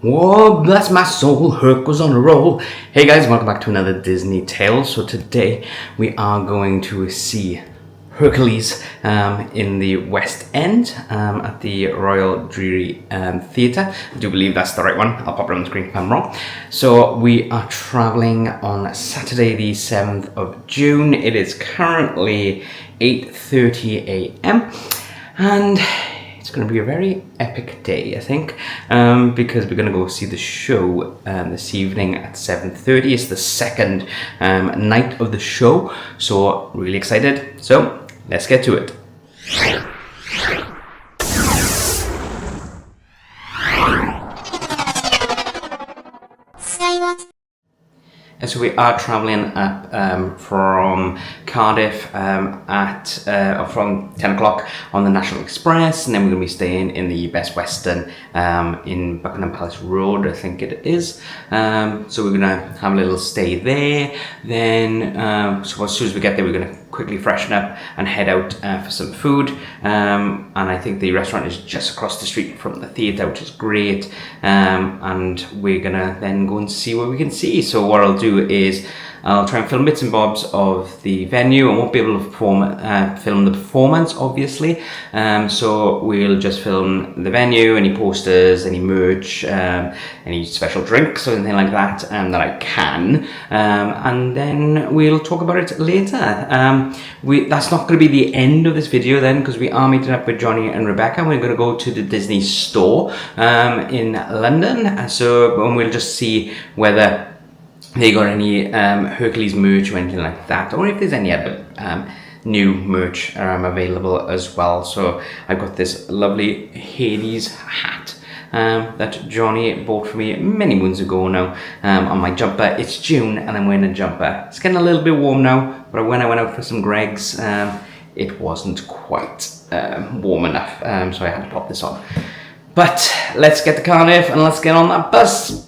Whoa, bless my soul, Hercules on a roll. Hey guys, welcome back to another Disney tale. So today we are going to see Hercules in the West End at the Royal Drury Theatre. I do believe that's the right one. I'll pop it on the screen if I'm wrong. So we are travelling on Saturday the 7th of June. It is currently 8:30 a.m. and it's going to be a very epic day, I think, because we're going to go see the show this evening at 7:30. It's the second night of the show, so really excited. So let's get to it. And so we are travelling up from Cardiff from 10 o'clock on the National Express, and then we're going to be staying in the Best Western in Buckingham Palace Road, I think it is. So we're going to have a little stay there. Then, so as soon as we get there, we're going to quickly freshen up and head out for some food. And I think the restaurant is just across the street from the theatre, which is great. And we're going to then go and see what we can see. So what I'll do is I'll try and film bits and bobs of the venue. I won't be able to film the performance, obviously. So we'll just film the venue, any posters, any merch, any special drinks or anything like that that I can. And then we'll talk about it later. That's not going to be the end of this video then, because we are meeting up with Johnny and Rebecca. We're going to go to the Disney store in London. So we'll just see whether they got any Hercules merch or anything like that, or if there's any other new merch available as well. So I've got this lovely Hades hat that Johnny bought for me many moons ago now on my jumper. It's June and I'm wearing a jumper. It's getting a little bit warm now, but when I went out for some Greggs, it wasn't quite warm enough, so I had to pop this on. But let's get to Cardiff and let's get on that bus.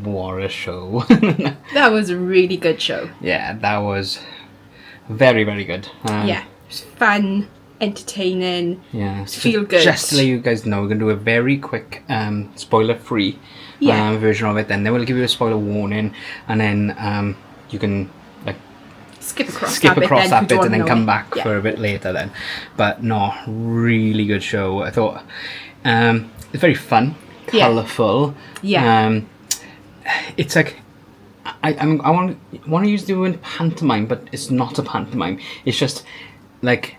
What a show. That was a really good show. Yeah, that was very, very good. It's fun, entertaining. Yeah, feel good. Just to let you guys know, we're going to do a very quick spoiler-free version of it. Then we'll give you a spoiler warning, and then you can like skip across that bit and then come back for a bit later then. But no, really good show. I thought it's very fun, colourful. It's like I want to use the word pantomime, but it's not a pantomime. It's just like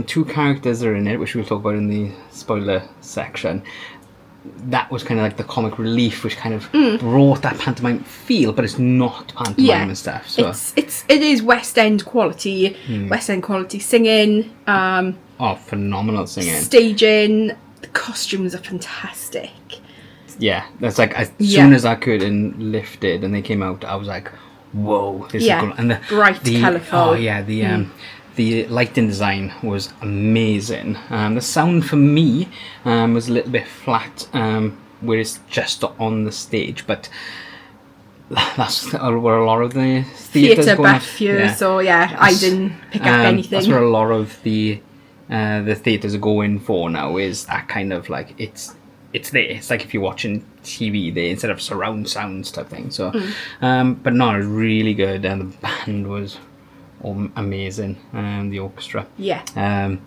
two characters are in it, which we'll talk about in the spoiler section. That was kind of like the comic relief, which kind of brought that pantomime feel, but it's not pantomime and stuff. So it is West End quality, West End quality singing. Phenomenal singing, staging. The costumes are fantastic. Yeah, that's like as soon as I could and lifted and they came out, I was like, "Whoa, this is cool!" And the bright, colourful. Oh yeah, the lighting design was amazing. The sound for me was a little bit flat, where it's just on the stage, but that's where a lot of the theatre buff you. So I didn't pick up anything. That's where a lot of the theatres are going for now. Is that kind of like it's there. It's like if you're watching TV there instead of surround sounds type thing. So, but no, it was really good, and the band was amazing. The orchestra. Yeah. And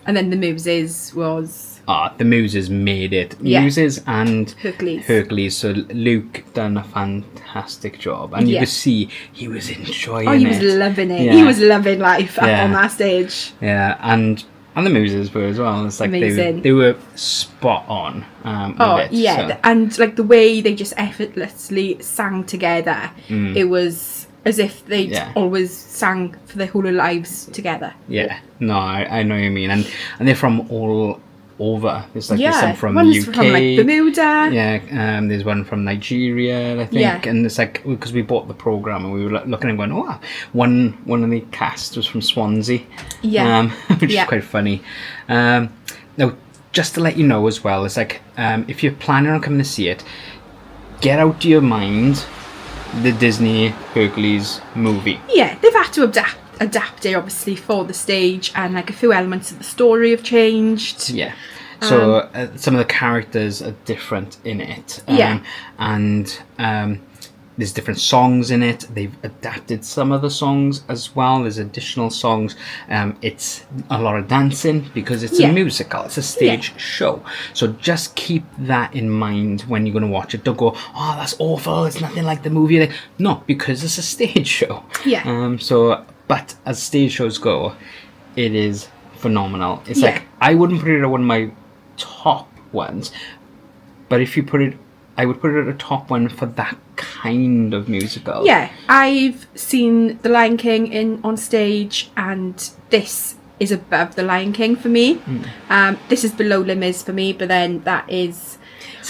then the Muses was. The Muses made it. Yeah. Muses and Hercules. So Luke done a fantastic job, and you could see he was enjoying it. Oh, he was loving it. Yeah. He was loving life up on that stage. Yeah, and the Muses were as well. It's like they were spot on with it. Yeah, so. And like the way they just effortlessly sang together, it was as if they'd always sang for their whole lives together. Yeah, no, I know what you mean, and they're from all over. There's like there's some from one's UK, from like Bermuda. Yeah, there's one from Nigeria, I think, and it's like because we bought the program and we were looking and going, oh, one of the cast was from Swansea, which is quite funny. Now, just to let you know as well, it's like if you're planning on coming to see it, get out of your mind the Disney Hercules movie. Yeah, they've had to adapt it obviously for the stage, and like a few elements of the story have changed. Yeah. So some of the characters are different in it. And there's different songs in it. They've adapted some of the songs as well. There's additional songs. It's a lot of dancing because it's a musical. It's a stage show. So just keep that in mind when you're going to watch it. Don't go, oh, that's awful. It's nothing like the movie. No, because it's a stage show. Yeah. But as stage shows go, it is phenomenal. It's like, I wouldn't put it at one of my top ones, but if you put it, I would put it at a top one for that kind of musical. Yeah, I've seen The Lion King on stage, and this is above The Lion King for me. This is below Les Mis for me, but then that is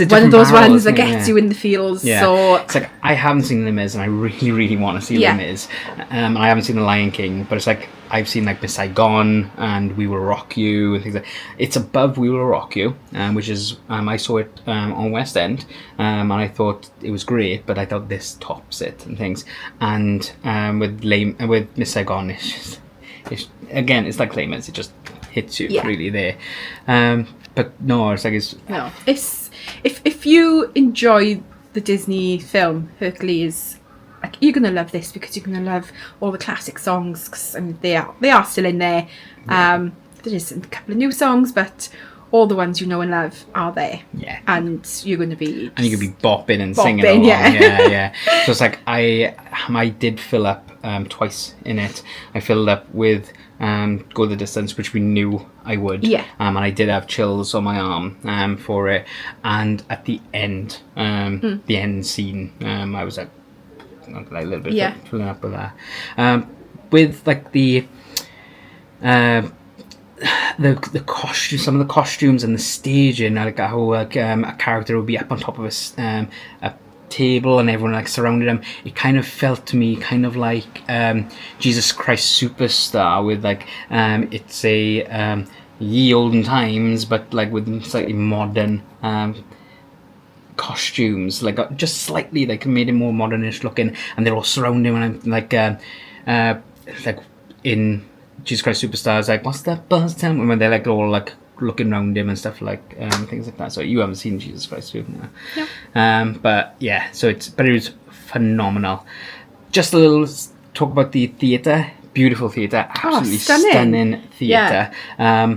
one of those ones that gets you in the feels. Yeah. So it's like I haven't seen Les Mis, and I really, really want to see Les Mis. I haven't seen The Lion King, but it's like I've seen like Miss Saigon and We Will Rock You and things like that. It's above We Will Rock You, which is I saw it on West End, and I thought it was great, but I thought this tops it and things. And with Miss Saigon, it's like Les Mis. It just hits you really there. But no, it's like it's if you enjoy the Disney film Hercules, like, you're gonna love this because you're gonna love all the classic songs. Cause, I mean, they are still in there. There's a couple of new songs, but all the ones you know and love are there. Yeah, and you're gonna be bopping and singing along. Yeah. So it's like I did fill up twice in it. I filled up with Go the Distance, which we knew I would. Yeah. And I did have chills on my arm for it. And at the end, the end scene, I was like a little bit filling up with that. With like the costume, some of the costumes and the staging, like how a character would be up on top of a table and everyone like surrounded him. It kind of felt to me kind of like Jesus Christ Superstar with like it's a ye olden times, but like with slightly modern costumes, like just slightly like made it more modernish looking, and they're all surrounding him and like like in Jesus Christ Superstar, it's like, what's that buzz? Tell me, when they're like all like looking around him and stuff like things like that. So you haven't seen Jesus Christ Superstar, No. but yeah. So it was phenomenal. Just a little talk about the theatre. Beautiful theatre, absolutely stunning theatre. Yeah.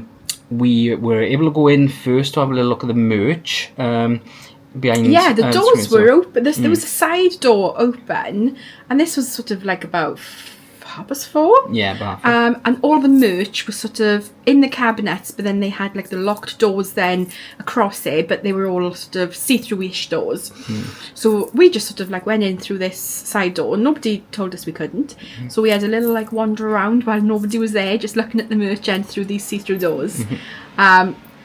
We were able to go in first to have a little look at the merch. Behind, yeah, the doors were open. There was a side door open, and this was sort of like about 4:30. Yeah, about and all the merch was sort of in the cabinets, but then they had like the locked doors then across it, but they were all sort of see-through-ish doors. So we just sort of like went in through this side door. Nobody told us we couldn't, so we had a little like wander around while nobody was there, just looking at the merch and through these see-through doors.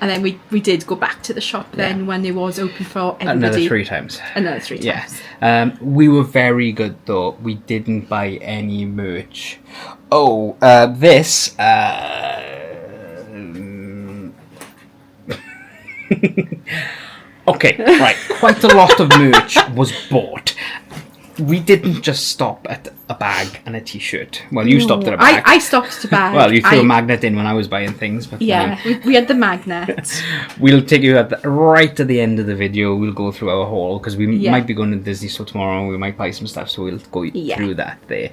And then we did go back to the shop then when it was open for everybody. another 3 times. Another 3 times. Yeah. We were very good though. We didn't buy any merch. Oh, this. Okay, right. Quite a lot of merch was bought. We didn't just stop at a bag and a t-shirt. Well, you stopped at a bag. I stopped at a bag. Well, you threw a magnet in when I was buying things. But, yeah, we had the magnet. We'll take you right at the end of the video. We'll go through our haul because we might be going to Disney Store tomorrow. We might buy some stuff, so we'll go through that there.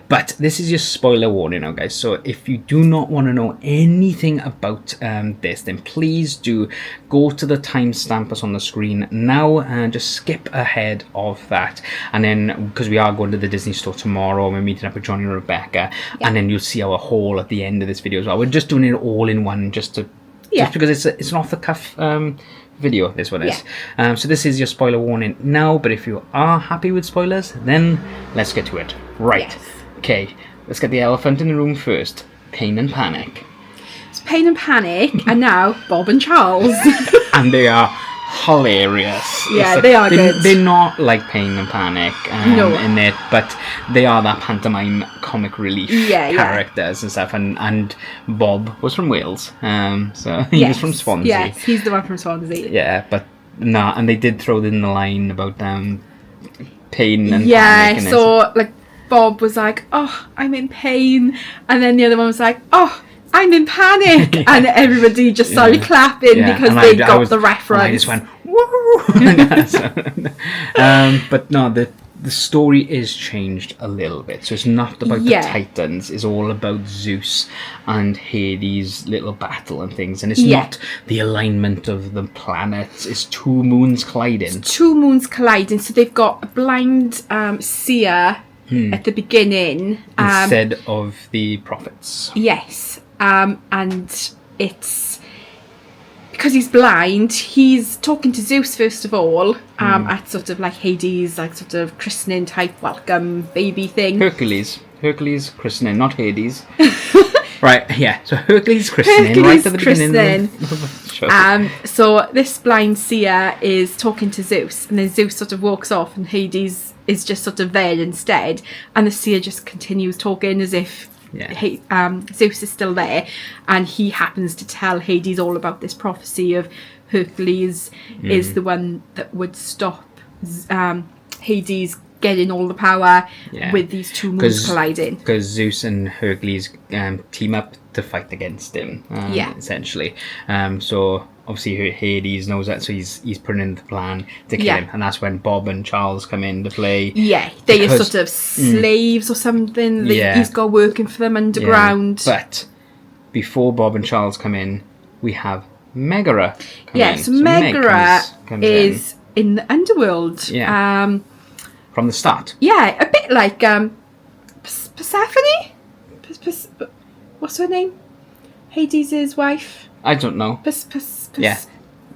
But this is your spoiler warning now, guys. So if you do not want to know anything about this, then please do go to the timestamp that's on the screen now and just skip ahead of that. And then, because we are going to the Disney Store tomorrow, we're meeting up with Johnny and Rebecca, and then you'll see our haul at the end of this video as well. We're just doing it all in one, just because it's an off-the-cuff video, this one is. So this is your spoiler warning now, but if you are happy with spoilers, then let's get to it. Right. Yes. Okay, let's get the elephant in the room first. Pain and Panic. It's Pain and Panic, and now Bob and Charles. And they are hilarious. Yeah, they are good. They're not like Pain and Panic in it, but they are that pantomime comic relief characters and stuff. And Bob was from Wales, so he was from Swansea. Yes, he's the one from Swansea. Yeah, but and they did throw in the line about pain and panic. Yeah, so like Bob was like, "Oh, I'm in pain," and then the other one was like, "Oh, I'm in panic," and everybody just started clapping because they got the reference. And I just went, woo! But no, the story is changed a little bit. So it's not about the Titans. It's all about Zeus and Hades' little battle and things. And it's not the alignment of the planets. It's 2 moons colliding. It's 2 moons colliding. So they've got a blind seer at the beginning. Instead of the prophets. Yes. And it's because he's blind, he's talking to Zeus first of all, at sort of like Hades, like sort of christening type welcome baby thing. Hercules christening, not Hades. Right, yeah. So Hercules christening, right at the beginning of the show. So this blind seer is talking to Zeus, and then Zeus sort of walks off, and Hades is just sort of there instead, and the seer just continues talking as if Zeus is still there, and he happens to tell Hades all about this prophecy of Hercules is the one that would stop Hades getting all the power with these 2 moons colliding. Because Zeus and Hercules team up to fight against him, essentially. So obviously Hades knows that, so he's putting in the plan to kill him, and that's when Bob and Charles come in to play. Yeah, they are sort of slaves or something. He's got working for them underground. But before Bob and Charles come in, we have Megara come in. So Megara is in the underworld. Yeah. From the start. Yeah, a bit like Persephone? What's her name? Hades' wife? I don't know. Yeah.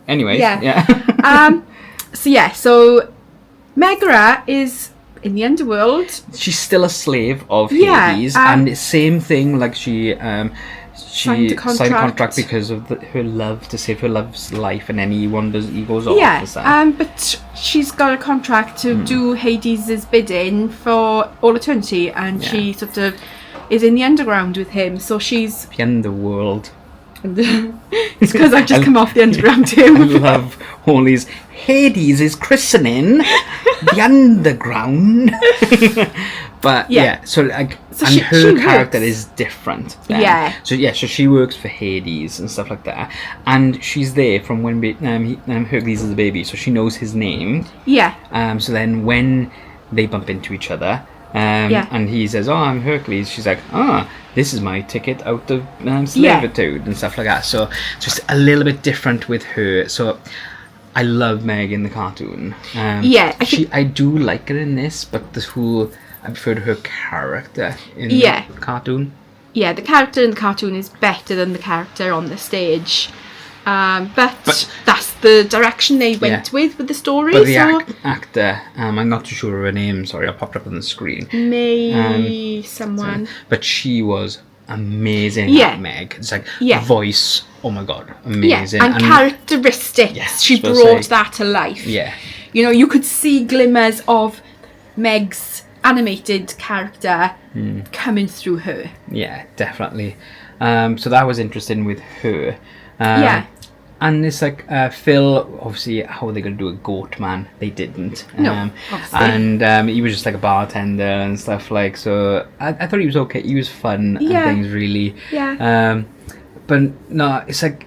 Anyways. Yeah. So Megara is in the underworld. She's still a slave of Hades, and same thing. Like she signed a contract because of her love, to save her love's life, and then he goes off. Yeah. But she's got a contract to do Hades' bidding for all eternity, and she sort of is in the underground with him. So she's the underworld. And it's because I've just come off the underground I tube. love all these. Hades is christening the underground. But Yeah. so like, So and she her character works. is different. then. Yeah. So she works for Hades and stuff like that, and she's there from when Hercules is a baby, so she knows his name. Yeah. So then when they bump into each other, and he says, "Oh, I'm Hercules," she's like, "Ah, this is my ticket out of servitude," and stuff like that. So just a little bit different with her. So I love Meg in the cartoon. I do like her in this, but the whole I preferred her character in the cartoon. Yeah, the character in the cartoon is better than the character on the stage. But that's the direction they went with the story. But the actor, I'm not too sure of her name. Sorry, I popped up on the screen. Someone. But she was amazing at Meg. It's like voice. Oh my god, amazing. Yeah, and characteristics. Yes, she brought that to life. Yeah. You know, you could see glimmers of Meg's animated character coming through her. Yeah, definitely. So that was interesting with her. And it's like Phil, obviously, how are they going to do a goat man? They didn't. No, obviously. And he was just like a bartender and stuff like. So I thought he was okay. He was fun and things really. Yeah. But no, it's like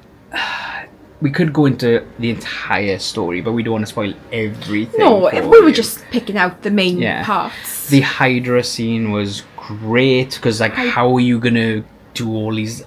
we could go into the entire story, but we don't want to spoil everything. No, we were just picking out the main parts. The Hydra scene was great because, like, how are you gonna do all these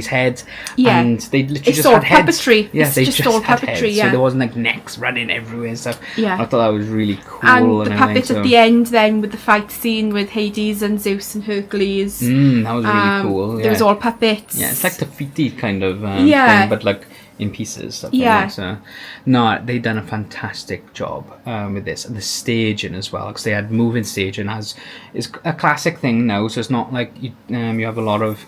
heads? Yeah, and they literally it's just all had puppetry. heads. Yeah, it's they just all had puppetry. heads, Yeah, so there wasn't like necks running everywhere and stuff. Yeah, I thought that was really cool. And the puppet everything, at the end, then with the fight scene with Hades and Zeus and Hercules. That was really cool. Yeah. There was all puppets. Yeah, it's like the Tafiti kind of thing, but like in pieces. Stuff like that. So, no, they done a fantastic job with this, and the staging as well, because they had moving staging as is a classic thing now. So it's not like you have a lot of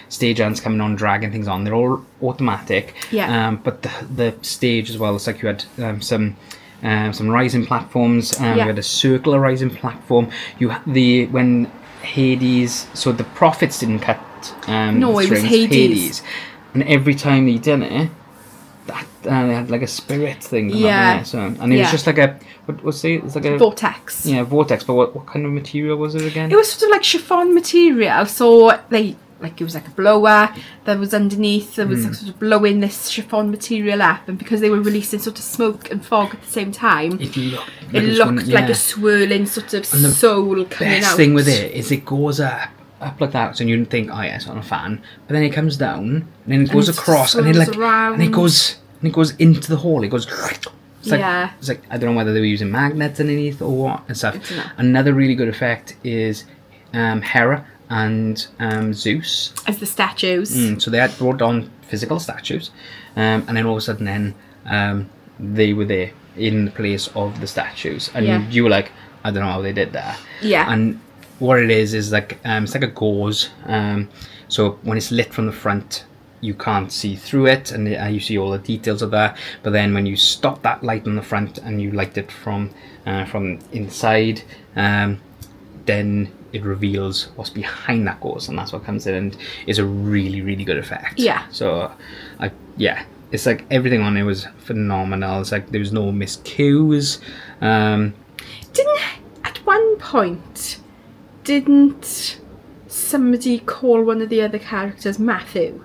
stage hands coming on, dragging things on. They're all automatic. Yeah. But the stage as well. It's like you had some rising platforms. You had a circular rising platform. When Hades, so the prophets didn't cut. No, it was Hades. And every time he did it, they had like a spirit thing come up in there. So, and it was just like a it's like a vortex. Yeah, vortex. But what kind of material was it again? It was sort of like chiffon material. So it was like a blower that was underneath. There was like sort of blowing this chiffon material up, and because they were releasing sort of smoke and fog at the same time, it looked like a swirling sort of soul coming out. The best thing with it is it goes up like that, so you think, oh yeah, it's not a fan. But then it comes down, and then it goes across, and it goes into the hole. It goes. It's like I don't know whether they were using magnets underneath or what and stuff. Another really good effect is Hera and Zeus as the statues. So they had brought on physical statues, and then all of a sudden, they were there in the place of the statues, and you were like, I don't know how they did that. Yeah, and what it is like it's like a gauze. So when it's lit from the front, you can't see through it, and you see all the details of that. But then when you stop that light on the front and you light it from inside, then it reveals what's behind that gauze, and that's what comes in, and is a really, really good effect. Yeah. So, it's like everything on it was phenomenal. It's like there was no missed cues. At one point, didn't somebody call one of the other characters Matthew?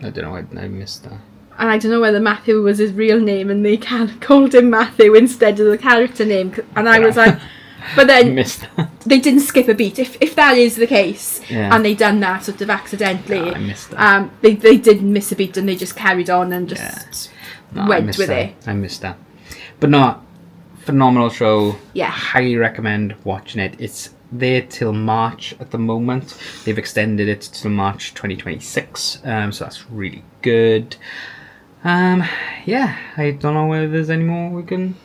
I don't know, I missed that. And I don't know whether Matthew was his real name and they called him Matthew instead of the character name. And I was like, but then they didn't skip a beat. If that is the case, and they done that sort of accidentally, I missed that. They didn't miss a beat, and they just carried on and just went with it. I missed that. But no, phenomenal show. Yeah. Highly recommend watching it. It's there till March at the moment. They've extended it till March 2026, so that's really good. I don't know whether there's any more we can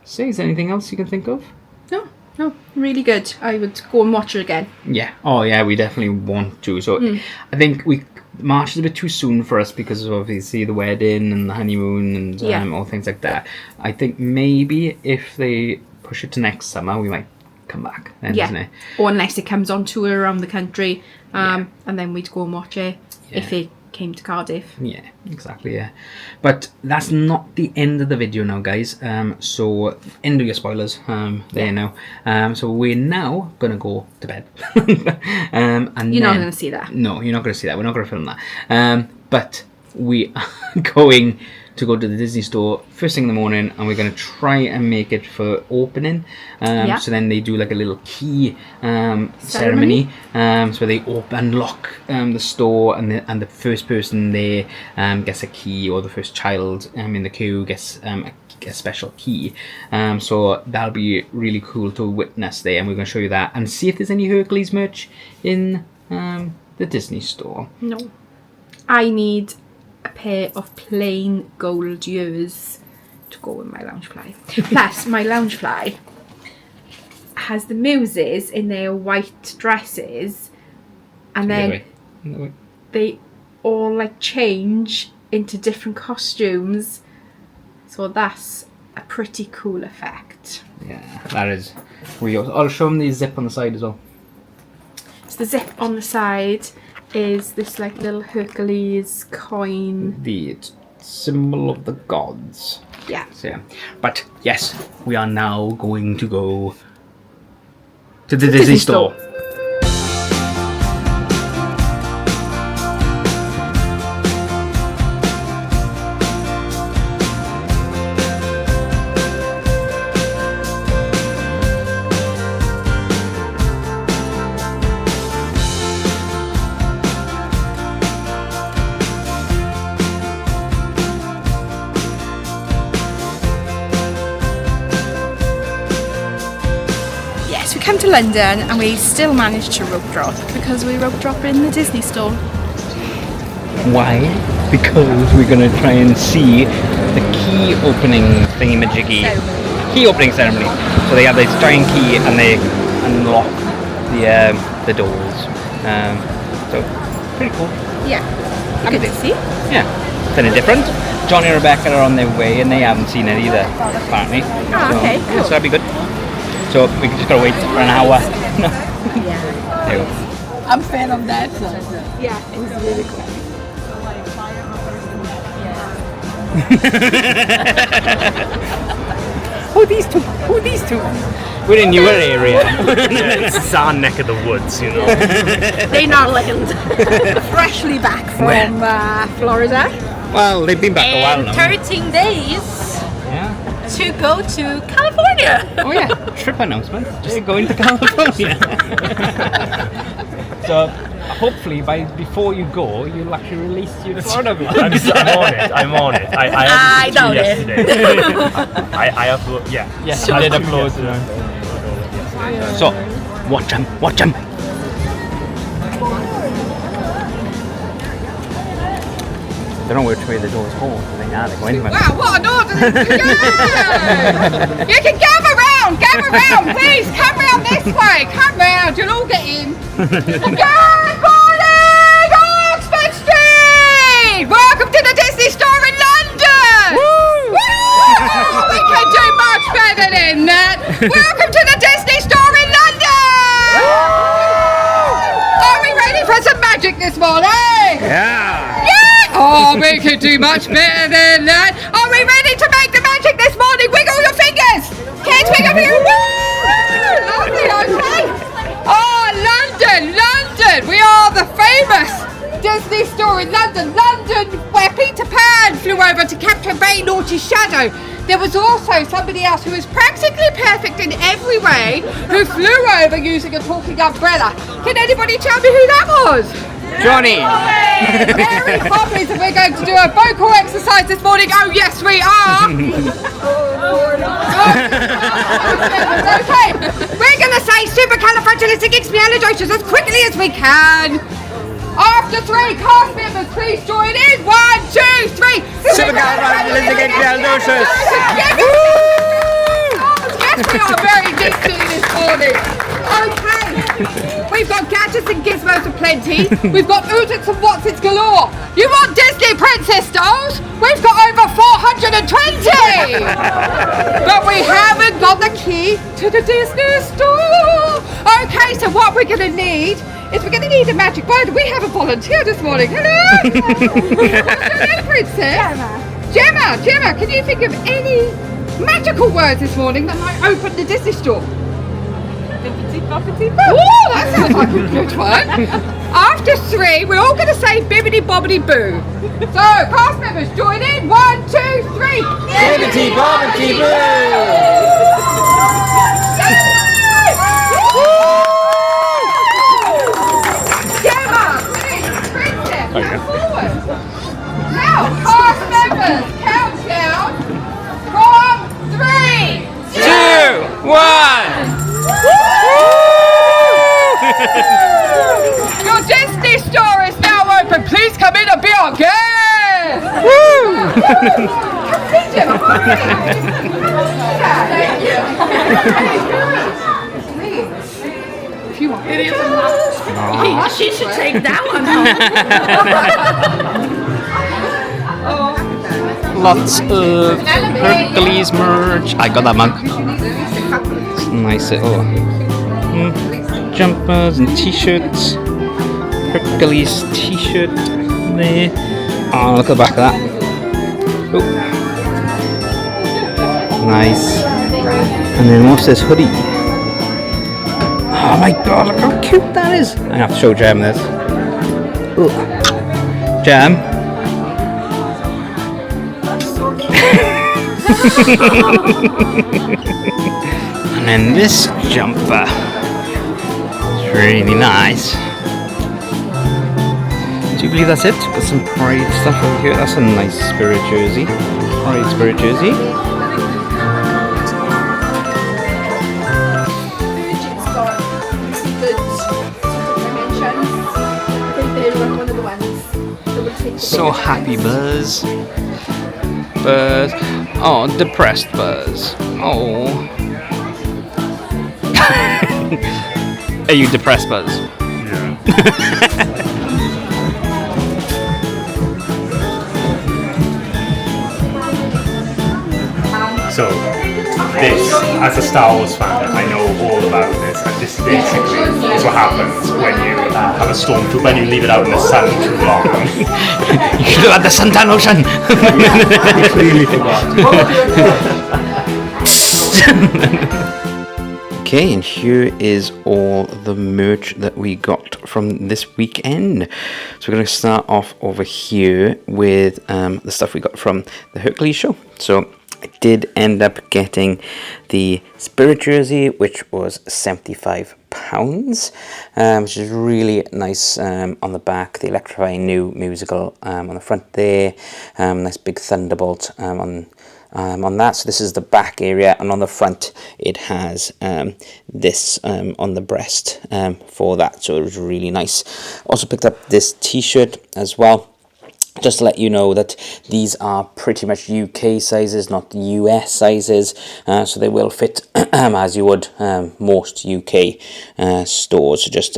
say. Is there anything else you can think of? No, really good. I would go and watch it again. Yeah. Oh yeah, we definitely want to. So I think March is a bit too soon for us because of obviously the wedding and the honeymoon and all things like that. I think maybe if they push it to next summer, we might come back then, isn't it? Or unless it comes on tour around the country, and then we'd go and watch it if it came to Cardiff. Yeah, exactly, yeah. But that's not the end of the video now, guys. So, end of your spoilers there now. So, we're now going to go to bed. And You're not going to see that. No, you're not going to see that. We're not going to film that. But we are going to go to the Disney store first thing in the morning, and we're going to try and make it for opening. So then they do like a little key ceremony. So they unlock the store, and the first person there gets a key, or the first child in the queue gets a special key. So that'll be really cool to witness there, and we're going to show you that and see if there's any Hercules merch in the Disney store. No. I need a pair of plain gold ears to go with my Loungefly. Plus, my Loungefly has the muses in their white dresses, and then they all like change into different costumes. So that's a pretty cool effect. Yeah, that is real. I'll show them the zip on the side as well. So the zip on the side is this like little Hercules coin. The symbol of the gods. Yeah. So, yeah. But yes, we are now going to go to the Disney store. We came to London and we still managed to rope drop because we rope drop in the Disney store. Why? Because we're going to try and see the key opening thingy-majiggy. Key opening ceremony. So they have this giant key and they unlock the doors. So pretty cool. Yeah. Good to see. Yeah. Something different. Johnny and Rebecca are on their way and they haven't seen it either, apparently. Okay, cool. So that'd be good. So we just gotta wait for an hour. Yeah. There we go. I'm a fan of that. So. Yeah, it was really cool. Who these two? Who these two? We're in your area. Yeah, it's our neck of the woods, you know. They're not land. Freshly back from Florida. Well, they've been back a while now. 13 days Yeah. to go to California. Oh yeah. Trip announcement. They're going to California. So hopefully before you go, you'll actually release your Florida vlog. I'm on it. I I know it. yesterday. I upload. Yeah. Yes, I did upload. So, watch them. Watch them. I don't know which way the door's going. I think now they're going to it. Wow, what an order! You can gather round, please, come round this way, come round, you'll all get in. Good morning, Oxford Street! Welcome to the Disney store in London! Woo! We can do much better than that. Welcome to the Disney store in London! Are we ready for some magic this morning? Yeah! Oh, we can do much better than that. Are we ready to make the magic this morning? Wiggle your fingers. Kids, wiggle your fingers. Lovely, okay. Oh, London. We are the famous Disney store in London. London, where Peter Pan flew over to capture a very naughty shadow. There was also somebody else who was practically perfect in every way, who flew over using a talking umbrella. Can anybody tell me who that was? Johnny! Very obvious that we're going to do a vocal exercise this morning. Oh yes, we are. Okay, we're going to say supercalifragilisticexpialidocious as quickly as we can. After three, cast members, please join in. 1, 2, 3. Supercalifragilisticexpialidocious. Yes, we are very deep this morning. Okay. We've got gadgets and gizmos aplenty. We've got oodits and whatsits galore. You want Disney princess dolls? We've got over 420. But we haven't got the key to the Disney store. Okay, so what we're going to need is we're going to need a magic word. We have a volunteer this morning. Hello! What's your name, Princess? Gemma, can you think of any magical words this morning that might open the Disney store? Oh, that sounds like a good one. After 3, we're all going to say bibbidi bobbidi boo. So, cast members, join in. 1, 2, 3. Bibbidi bobbidi boo! Gemma, please, Princess, come forward. Now, cast members, countdown from 3, 2, 1! Your Disney store is now open. Please come in and be our guest. Woo! Come see Gemma. Thank you. If you want. She should take that one home. Lots of Hercules merch. I got that mug. It's nice little jumpers and t-shirts. Hercules t-shirt there. Oh, look at the back of that. Oh. Nice. And then what's this hoodie? Oh my god, look how cute that is. I have to show Jam this. Ooh. Jam. And then this jumper. It's really nice. Do you believe that's it? Got some Pride stuff over here. That's a nice Spirit jersey. Pride Spirit jersey. So happy Buzz. Buzz. Oh, depressed Buzz. Oh. Are you depressed, Buzz? Yeah. So, this, as a Star Wars fan, I know all about this, and this basically is what happens when you have a stormtrooper when you leave it out in the sun too long. You should have had the suntan lotion. You clearly forgot. Okay, and here is all the merch that we got from this weekend. So we're going to start off over here with the stuff we got from the Hercules show. So I did end up getting the Spirit jersey, which was £75, which is really nice on the back. The electrifying new musical on the front there. Nice big thunderbolt on that. So this is the back area, and on the front it has this on the breast for that. So it was really nice. Also picked up this t-shirt as well. Just to let you know that these are pretty much UK sizes, not US sizes, so they will fit as you would most UK stores. So just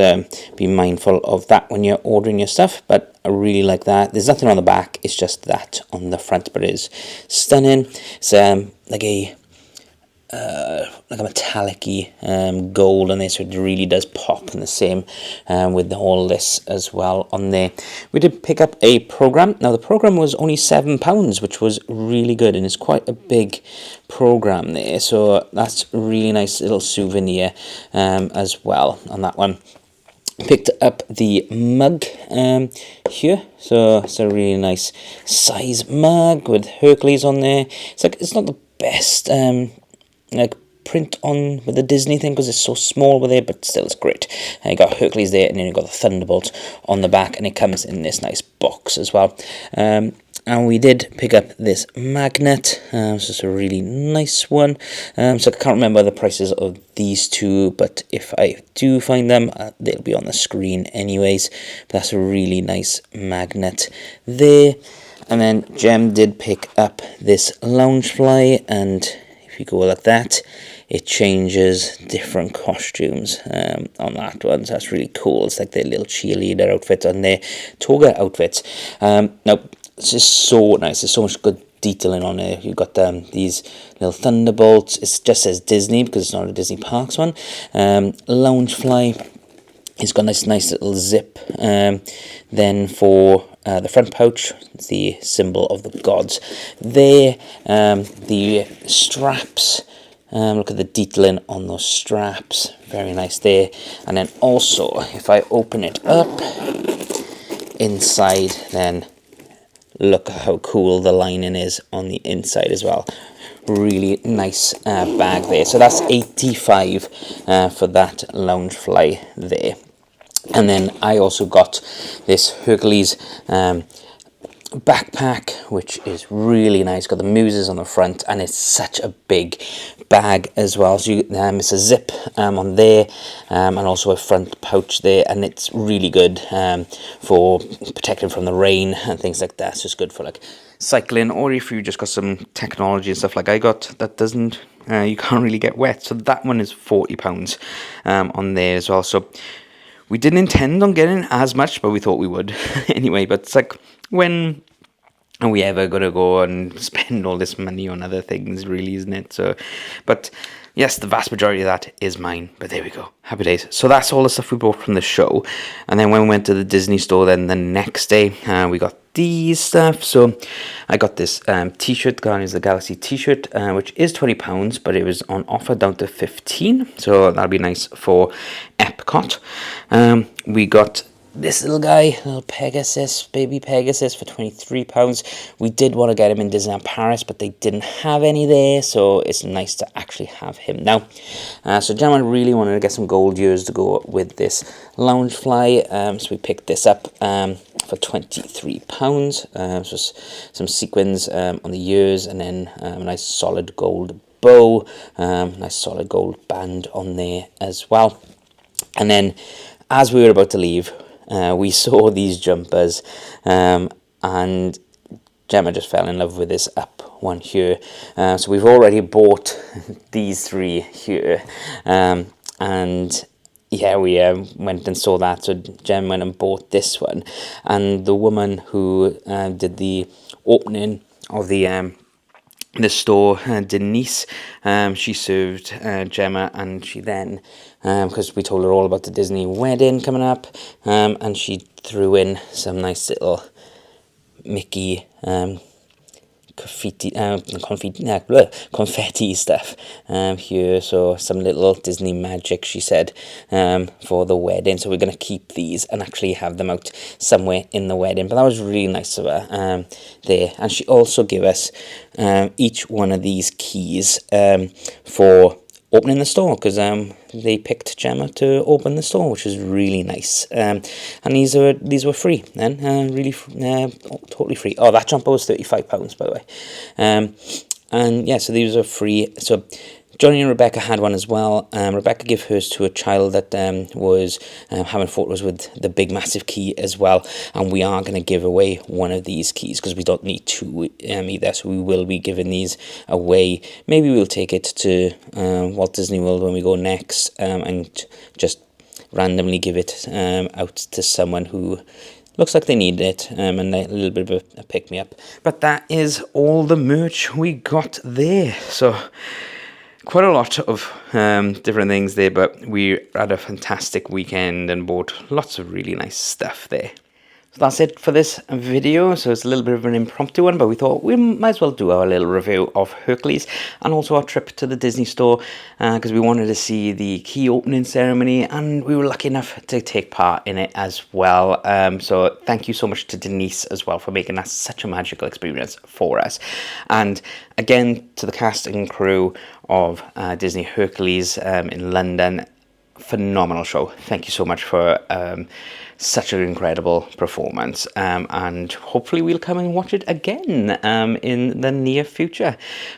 be mindful of that when you're ordering your stuff, but I really like that. There's nothing on the back, it's just that on the front, but it is stunning. It's like a metallic-y gold on there, so it really does pop, and the same with all this as well on there. We did pick up a program. Now the program was only £7, which was really good, and it's quite a big program there, so that's a really nice little souvenir as well on that one. Picked up the mug here, so it's a really nice size mug with Hercules on there. It's not the best like print on with the Disney thing because it's so small with it, but still it's great. And you got Hercules there, and then you got the Thunderbolt on the back, and it comes in this nice box as well. And we did pick up this magnet, so it's a really nice one. So I can't remember the prices of these two, but if I do find them, they'll be on the screen anyways. But that's a really nice magnet there. And then Jem did pick up this Loungefly, and if you go like that, it changes different costumes on that one, so that's really cool. It's like their little cheerleader outfit and their toga outfits. Now, it's just so nice. There's so much good detailing on it. You've got these little thunderbolts. It just says Disney because it's not a Disney Parks one. Loungefly It's got this nice little zip. Then for the front pouch, it's the symbol of the gods. There, the straps. Look at the detailing on those straps. Very nice there. And then also, if I open it up inside, then look at how cool the lining is on the inside as well. Really nice bag there. So that's 85 for that Loungefly there. And then I also got this Hercules backpack, which is really nice. Got the muses on the front, and it's such a big bag as well. So it's a zip on there, and also a front pouch there, and it's really good for protecting from the rain and things like that. So it's good for like cycling, or if you just got some technology and stuff like I got that doesn't you can't really get wet. So that one is £40 on there as well. So we didn't intend on getting as much, but we thought we would anyway. But it's like, when are we ever going to go and spend all this money on other things, really, isn't it? So, but yes, the vast majority of that is mine. But there we go. Happy days. So that's all the stuff we bought from the show. And then when we went to the Disney store, then the next day, we got these stuff. So I got this t-shirt, Guardians of the Galaxy t-shirt, which is £20, but it was on offer down to 15. So that'll be nice for Epcot. We got this little guy, little Pegasus, baby Pegasus, for £23. We did want to get him in Disneyland Paris, but they didn't have any there, so it's nice to actually have him now. So Gemma really wanted to get some gold ears to go with this Loungefly, so we picked this up for £23. So some sequins on the ears, and then a nice solid gold bow, nice solid gold band on there as well. And then as we were about to leave, we saw these jumpers, and Gemma just fell in love with this up one here. So we've already bought these three here, and yeah, we went and saw that. So Gemma went and bought this one, and the woman who did the opening of the store, Denise, she served Gemma, and she then, because we told her all about the Disney wedding coming up, and she threw in some nice little Mickey confetti stuff here. So some little Disney magic, she said, for the wedding. So we're going to keep these and actually have them out somewhere in the wedding. But that was really nice of her there. And she also gave us each one of these keys for opening the store, because they picked Gemma to open the store, which is really nice. And these were free then, really totally free. Oh, that jumper was £35, by the way. And yeah, so these are free. So Johnny and Rebecca had one as well. Rebecca gave hers to a child that was having photos with the big massive key as well, and we are going to give away one of these keys because we don't need two either, so we will be giving these away. Maybe we'll take it to Walt Disney World when we go next, and just randomly give it out to someone who looks like they need it, and a little bit of a pick-me-up. But that is all the merch we got there. So quite a lot of different things there, but we had a fantastic weekend and bought lots of really nice stuff there. So that's it for this video. So it's a little bit of an impromptu one, but we thought we might as well do our little review of Hercules and also our trip to the Disney store, because we wanted to see the key opening ceremony, and we were lucky enough to take part in it as well. So thank you so much to Denise as well for making that such a magical experience for us. And again, to the cast and crew of Disney Hercules in London, phenomenal show. Thank you so much for such an incredible performance, and hopefully we'll come and watch it again in the near future.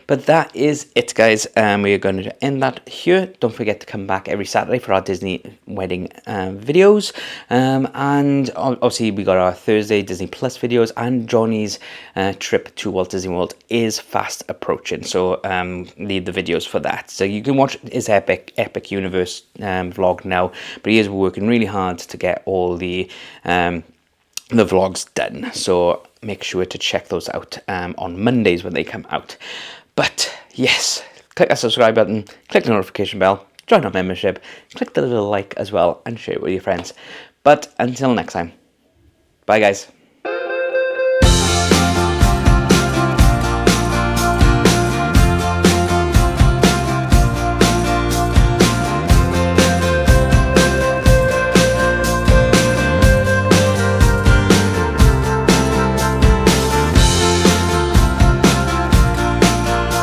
But that is it, guys. We are going to end that here. Don't forget to come back every Saturday for our Disney wedding videos, and obviously we got our Thursday Disney Plus videos, and Johnny's trip to Walt Disney World is fast approaching, so leave the videos for that. So you can watch his Epic Universe vlog now, but he is working really hard to get all the vlogs done, so make sure to check those out on Mondays when they come out. But yes, click that subscribe button, click the notification bell, join our membership, click the little like as well, and share it with your friends. But until next time, bye guys.